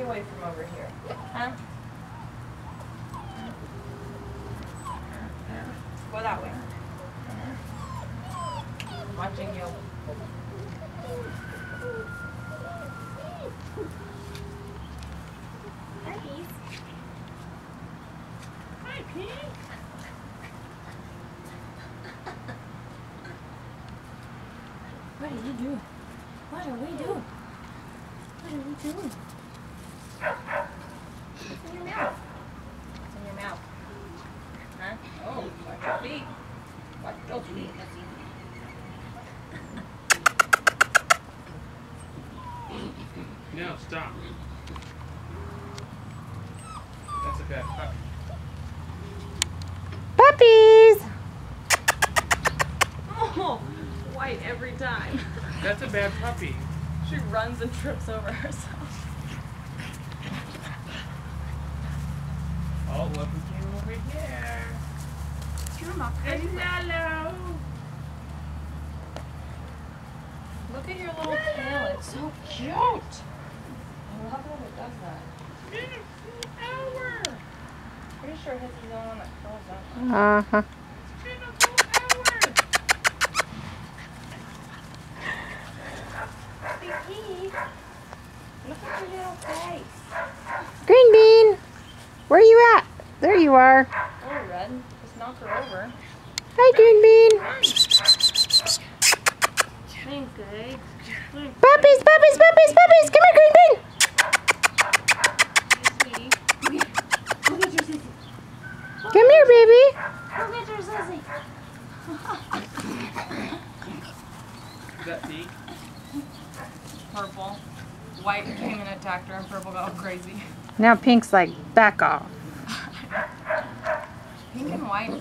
away from over here. Huh? Go that way. Watching you. Hi, Peace. Hi, Pete. What are you doing? What are we doing? What are we doing? What's in your mouth? What's in your mouth? Huh? Oh, watch your feet. Watch those feet. No, stop. That's a bad puppy. Puppies! Oh, white every time. That's a bad puppy. She runs and trips over herself. Oh, look who came over here. Hello. Look at your little tail. It's so cute. I love when it does that. It's been a full hour. Pretty sure his is the only one that curls up. Uh-huh. It's been a full hour. Pete, look at your little face. Green Bean! Where are you at? There you are. Oh, Red. Just knock her over. Hi, Green Bean. Okay. Puppies, puppies, puppies, puppies! Come here, Green Bean! Go get your sissy. Come here, baby. Go get your sissy. Is that pink? Purple. White came and attacked her, and purple got all crazy. Now Pink's like, back off. Pink and white.